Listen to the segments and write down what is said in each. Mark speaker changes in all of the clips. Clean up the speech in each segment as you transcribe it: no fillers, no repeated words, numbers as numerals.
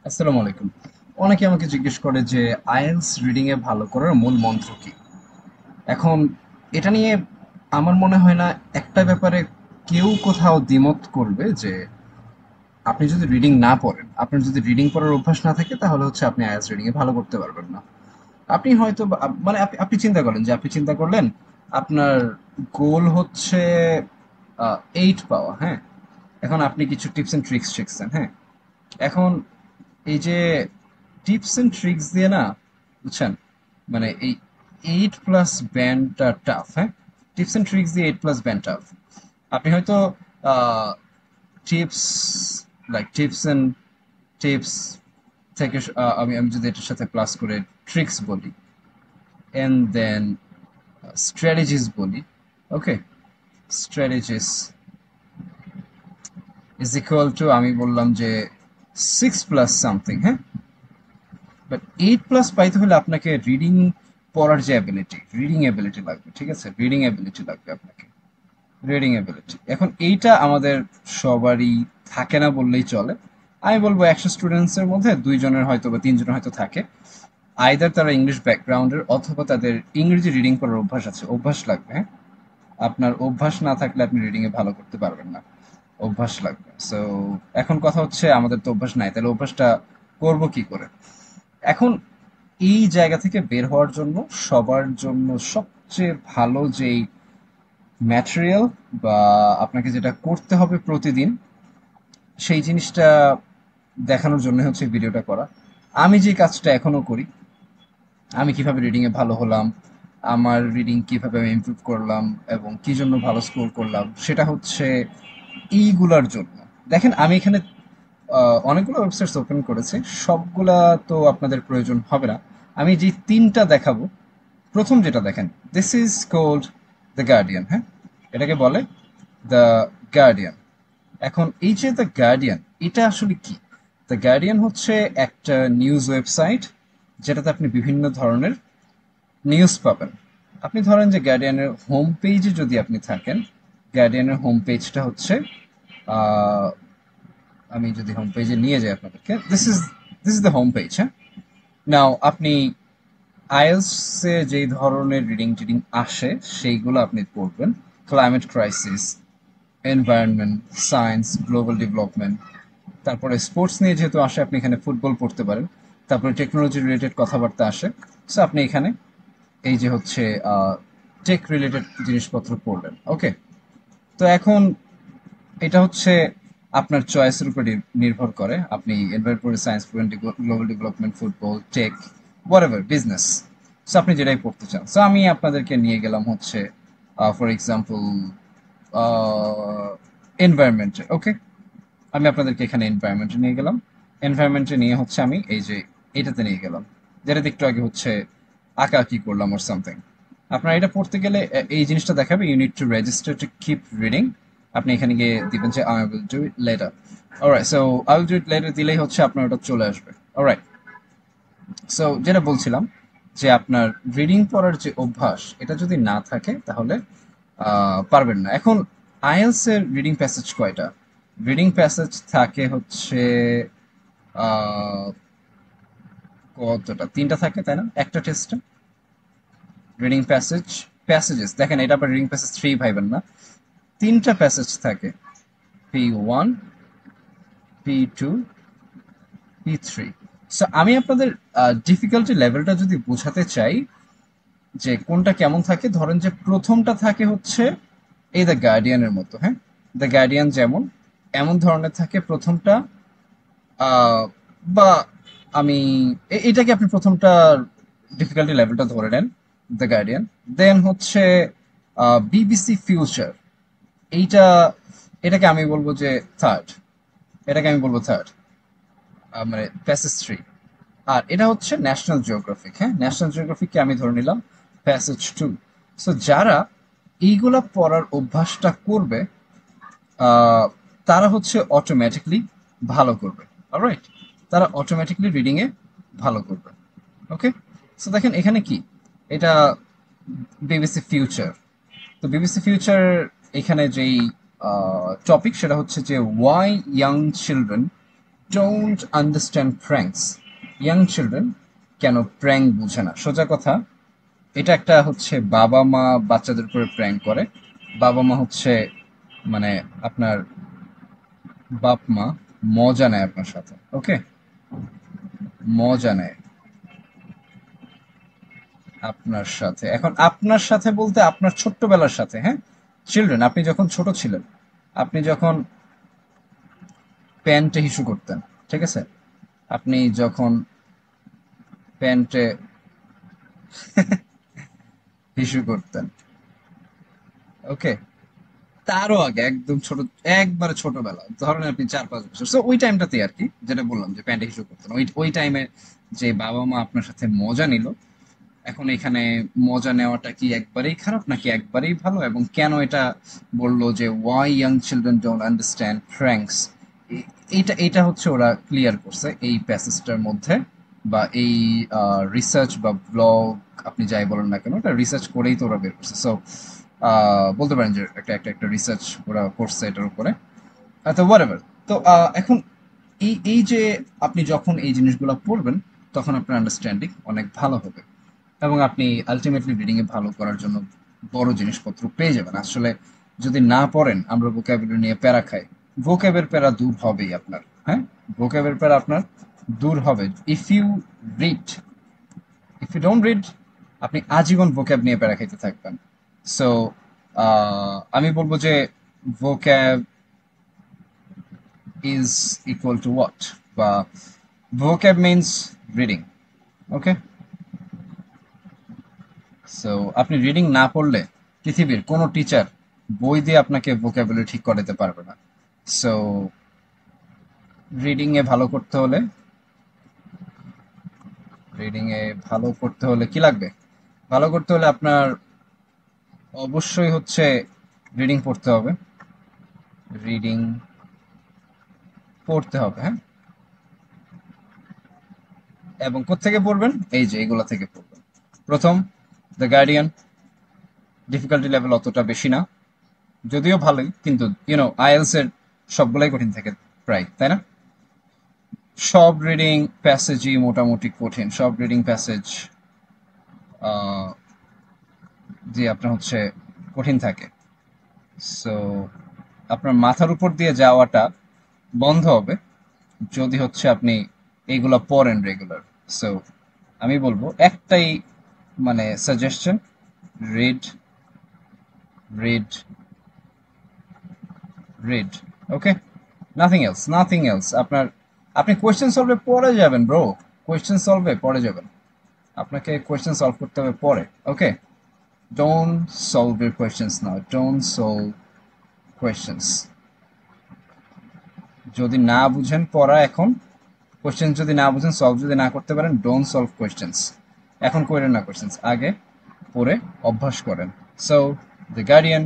Speaker 1: আসসালামু আলাইকুম। অনেকে আমাকে জিজ্ঞেস করে যে আইএলটিএস রিডিং এ ভালো করার মূল মন্ত্র কি। এখন এটা নিয়ে আমার মনে হয় না একটা ব্যাপারে কেউ কোথাও দ্বিমত করবে যে আপনি যদি রিডিং না পড়েন, আপনার যদি রিডিং পড়ার অভ্যাস না থাকে, তাহলে হচ্ছে আপনি আইএলটিএস রিডিং এ ভালো করতে পারবেন না। আপনি হয়তো মানে আপনি চিন্তা করেন যে আপনি চিন্তা করলেন আপনার গোল হচ্ছে 8 পাওয়া, হ্যাঁ। এখন আপনি কিছু টিপস এন্ড ট্রিক্স শিখছেন, হ্যাঁ। এখন এই যে টিপস এন্ড ট্রিক্স দিয়ে না, বুঝছেন, মানে এই 8+ ব্যান্ডটা টাফ, হ্যাঁ। টিপস এন্ড ট্রিক্স দিয়ে 8+ ব্যান্ড টাফ। আপনি হয়তো টিপস টিপস এন্ড টিপস থেকে আমি আমি যদি এটার সাথে প্লাস করে ট্রিক্স বলি, এন্ড দেন স্ট্র্যাটেজিস বলি, ওকে, স্ট্র্যাটেজিস ইজ ইকুয়াল টু আমি বললাম যে 6+ সামথিং, হ্যাঁ। বাট 8+ পাইতে হলে আপনাকে রিডিং পড়ার যে অ্যাবিলিটি, রিডিং অ্যাবিলিটি লাগবে, ঠিক আছে, রিডিং অ্যাবিলিটি লাগবে আপনাকে, রিডিং অ্যাবিলিটি। এখন এইটা আমাদের সবারই থাকে না বললেই চলে। আমি বলবো 100 স্টুডেন্টসের মধ্যে 2 জনের হয়তো বা 3 জনের হয়তো থাকে, আইদার তারা ইংলিশ ব্যাকগ্রাউন্ডের অথবা তাদের ইংরেজি রিডিং করার অভ্যাস আছে, অভ্যাস লাগবে, হ্যাঁ। আপনার অভ্যাস না থাকলে আপনি রিডিং এ ভালো করতে পারবেন না, অভ্যাস লাগবে। সো এখন কথা হচ্ছে আমাদের তো অভ্যাস নাই, তাহলে অভ্যাসটা করবো কি করে। এখন এই জায়গা থেকে বের হওয়ার জন্য সবার জন্য সবচেয়ে ভালো যেই ম্যাটেরিয়াল বা আপনাকে যেটা করতে হবে প্রতিদিন, সেই জিনিসটা দেখানোর জন্য হচ্ছে ভিডিওটা করা। আমি যে কাজটা এখনো করি, আমি কিভাবে রিডিং এ ভালো হলাম, আমার রিডিং কিভাবে আমি ইমপ্রুভ করলাম এবং কি জন্য ভালো স্কোর করলাম, সেটা হচ্ছে এইগুলার জন্য। দেখেন আমি এখানে অনেকগুলো ওয়েবসাইটস ওপেন করেছি, সবগুলা তো আপনাদের প্রয়োজন হবে না। আমি যে তিনটা দেখাবো, প্রথম যেটা দেখেন, this is cold the guardian, হ্যাঁ। এটাকে বলে দ্য গার্ডিয়ান। এখন এই যে দ্য গার্ডিয়ান, এটা আসলে কি? দ্য গার্ডিয়ান হচ্ছে একটা নিউজ ওয়েবসাইট, যেটাতে আপনি বিভিন্ন ধরনের নিউজ পাবেন। আপনি ধরেন যে গার্ডিয়ানের হোম পেজে যদি আপনি থাকেন, গার্ডিয়ানের হোম পেজটা হচ্ছে আহ, আমি যদি হোম পেজে নিয়ে যাই আপনাদেরকে, this is the home page, হ্যাঁ। নাও আপনি আইএলটিএস এ যেই ধরনের রিডিং টিডিং আসে সেইগুলো আপনি পড়বেন। Climate crisis, environment, science, global development, তারপরে স্পোর্টস নিয়ে যেহেতু আসে আপনি এখানে ফুটবল পড়তে পারেন। তারপরে টেকনোলজি রিলেটেড কথাবার্তা আসে, সো আপনি এখানে এই যে হচ্ছে টেক রিলেটেড জিনিসপত্র পড়লেন, ওকে। তো এখন এটা হচ্ছে আপনার চয়েসের উপর নির্ভর করে, আপনি এনভায়রনমেন্ট পড়ে, সায়েন্স পড়েন, global development, football, tech, whatever, business, so আপনি যেটাই পড়তে চান। সো আমি আপনাদেরকে নিয়ে গেলাম হচ্ছে ফর এক্সাম্পল এনভায়রনমেন্টে, ওকে। আমি আপনাদেরকে এখানে এনভায়রনমেন্টে নিয়ে গেলাম। এনভায়রনমেন্টে নিয়ে হচ্ছে আমি এই যে এটাতে নিয়ে গেলাম, যেটাতে একটু আগে হচ্ছে আঁকা আঁকি করলাম ওর সামথিং। আপনার এটা পড়তে গেলে এই জিনিসটা দেখাবে, you need to register to keep reading. আপনি এখানে গিয়ে দিবেন যে I will do it later. Alright, so I will do it later দিলেই হচ্ছে আপনার ওটা চলে আসবে। অলরাইট, সো যেটা বলছিলাম যে আপনার রিডিং পড়ার যে অভ্যাস, এটা যদি না থাকে তাহলে পারবেন না। এখন আইএলটিএস এর রিডিং প্যাসেজ কয়টা? রিডিং প্যাসেজ থাকে হচ্ছে আহ, কতটা, তিনটা থাকে তাই না একটা টেস্টে। রিডিং প্যাসেজ, প্যাসেজেস দেখেন, এটা আবার রিডিং প্যাসেজ 3 ভাইবেন না, তিনটা প্যাসেজ থাকে, P1, P2, P3। সো আমি আপনাদের ডিফিকাল্টি লেভেলটা যদি বোঝাতে চাই যে কোনটা কেমন থাকে, ধরেন যে প্রথমটা থাকে হচ্ছে এই দ্য গার্ডিয়ানের মতো, হ্যাঁ। দ্য গার্ডিয়ান যেমন, এমন ধরনের থাকে প্রথমটা। আহ, বা আমি এটাকে আপনি প্রথমটা ডিফিকাল্টি লেভেলটা ধরে নেন, দ্য গার্ডিয়ান। দেন হচ্ছে বিবিসি ফিউচার, এইটা, এটাকে আমি বলবো যে থার্ড, এটাকে আমি বলবো থার্ড, মানে প্যাসেজ 3। আর এটা হচ্ছে ন্যাশনাল জিওগ্রাফিক, হ্যাঁ। ন্যাশনাল জিওগ্রাফিককে আমি ধরে নিলাম প্যাসেজ 2। সো যারা এইগুলা পড়ার অভ্যাসটা করবে, আহ, তারা হচ্ছে অটোমেটিকলি ভালো করবে। অলরাইট, তারা অটোমেটিকলি রিডিং এ ভালো করবে, ওকে। সো দেখেন এখানে কি, এটা বিবিসি ফিউচার। তো বিবিসি ফিউচার এখানে যেই টপিক, সেটা হচ্ছে যে why young children don't understand pranks, young children কেন প্র্যাঙ্ক বুঝে না। সোজা কথা, এটা একটা হচ্ছে বাবা মা বাচ্চাদের উপরে প্র্যাঙ্ক করে। বাবা মা হচ্ছে মানে আপনার বাপ মা মজা নেয় আপনার সাথে, ওকে, মজা নেয় আপনার সাথে। এখন আপনার সাথে বলতে আপনার ছোট্টবেলার সাথে, হ্যাঁ, চিলড্রেন আপনি যখন ছোট ছিলেন, আপনি যখন প্যান্টে হিসু করতেন, ঠিক আছে, আপনি যখন প্যান্টে হিসু করতেন, ওকে, তারও আগে একদম ছোট, একবারে ছোটবেলা, ধরেন আপনি 4-5 বছর, সো ওই টাইমটাতে আর কি, যেটা বললাম যে প্যান্টে হিসু করতেন, ওই ওই টাইমে যে বাবা মা আপনার সাথে মজা নিল। এখন এখানে মজা নেওয়াটা কি একবারেই খারাপ নাকি একবারেই ভালো, এবং কেন এটা বললো যে why young children don't understand pranks, এইটা এইটা হচ্ছে ওরা ক্লিয়ার করছে এই প্যাসেজটার মধ্যে, বা এই রিসার্চ বা ব্লগ আপনি যাই বলেন না কেন, এটা রিসার্চ করেই তো ওরা বের করছে। সো বলতে পারেন যে একটা একটা একটা রিসার্চ ওরা করছে এটার উপরে। তো হোয়াটএভার। তো এখন এই এই যে আপনি যখন এই জিনিসগুলো পড়বেন, তখন আপনার আন্ডারস্ট্যান্ডিং অনেক ভালো হবে, এবং আপনি আলটিমেটলি রিডিং এ ভালো করার জন্য বড় জিনিসপত্র পেয়ে যাবেন। আসলে যদি না পড়েন, আমরা ভোকাবুলারি নিয়ে প্যারা খাই, ভোকাবের প্যারা দূর হবেই আপনার, হ্যাঁ, ভোকাবের প্যারা আপনার দূর হবে if you read. If you don't read, আপনি আজীবন ভোক্যাব নিয়ে প্যারা খাইতে থাকবেন। সো আমি বলবো যে vocab is equal to what, বা ভোক্যাব মিনস রিডিং, ওকে। সো আপনি রিডিং না পড়লে পৃথিবীর কোনো টিচার বই দিয়ে আপনাকে ভোকাবুলারি ঠিক করাতে পারবে না। সো রিডিং এ ভালো করতে হলে, রিডিং এ ভালো করতে হলে কি লাগবে, ভালো করতে হলে আপনার অবশ্যই হচ্ছে রিডিং পড়তে হবে, রিডিং পড়তে হবে, হ্যাঁ। এবং কোত্থেকে পড়বেন, এই যে এগুলা থেকে পড়বেন। প্রথম, দ্য গার্ডিয়ান, ডিফিকাল্টি লেভেল অতটা বেশি না, যদিও ভালোই, কিন্তু ইউনো আইএলস এর সবগুলাই কঠিন থাকে প্রায়, তাই না? সব রিডিং প্যাসেজই মোটামুটি কঠিন, সব রিডিং প্যাসেজ যে আপনার হচ্ছে কঠিন থাকে। সো আপনার মাথার উপর দিয়ে যাওয়াটা বন্ধ হবে যদি হচ্ছে আপনি এইগুলা পড়েন রেগুলার। সো আমি বলবো একটাই মানে সাজেশন, রিড, রিড, রিড, ওকে, নাথিং এলস, নাথিং এলস। আপনার, আপনি কোয়েশ্চেন সলভে পড়ে যাবেন ব্রো, কোয়েশ্চেন সলভে পড়ে যাবেন, আপনাকে কোয়েশ্চেন সলভ করতে হবে পরে, okay. Don't solve your questions now, don't solve questions. যদি না বুঝেন পড়া এখন, কোয়েশ্চেন যদি না বুঝেন, সলভ যদি না করতে পারেন, ডোন্ট সলভ কোয়েশ্চেন্স, এখন করেন না কোয়েশ্চেন্স, আগে পড়ে অভ্যাস করেন। So the guardian,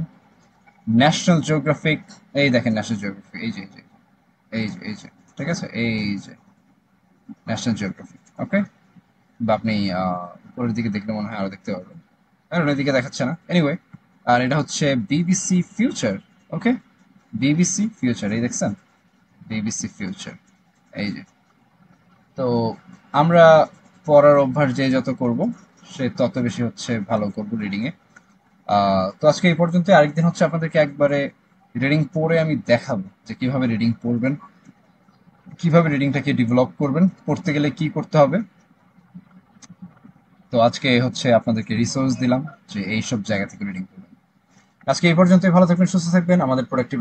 Speaker 1: national geographic, এই দেখেন ন্যাশনাল জিওগ্রাফি, এই যে এই যে এই যে এই যে, ঠিক আছে, এই যে ন্যাশনাল জিওগ্রাফি, ওকে। বা আপনি উপরের দিকে দেখলে মনে হয় আরো দেখতে পারবেন, আর ওই দিকে দেখাচ্ছে না, এনিওয়ে। আর এটা হচ্ছে বিবিসি ফিউচার, ওকে, বিবিসি ফিউচার, এই দেখছেন, বিবিসি ফিউচার, এই যে। তো আমরা পড়ার অভ্যাস যে যত করব, সে তত বেশি হচ্ছে ভালো করব রিডিং এ। তো আজকে এই পর্যন্ত, আরেকদিন হচ্ছে আপনাদেরকে একবারে রিডিং পড়ে আমি দেখাবো যে কিভাবে রিডিং পড়বেন, কিভাবে রিডিংটাকে ডেভেলপ করবেন, পড়তে গেলে কি করতে হবে। তো আজকে হচ্ছে আপনাদেরকে রিসোর্স দিলাম যে এইসব জায়গা থেকে রিডিং করবেন। আজকে এই পর্যন্তই, ভালো থাকবেন, সুস্থ থাকবেন, আমাদের প্রোডাক্টিভ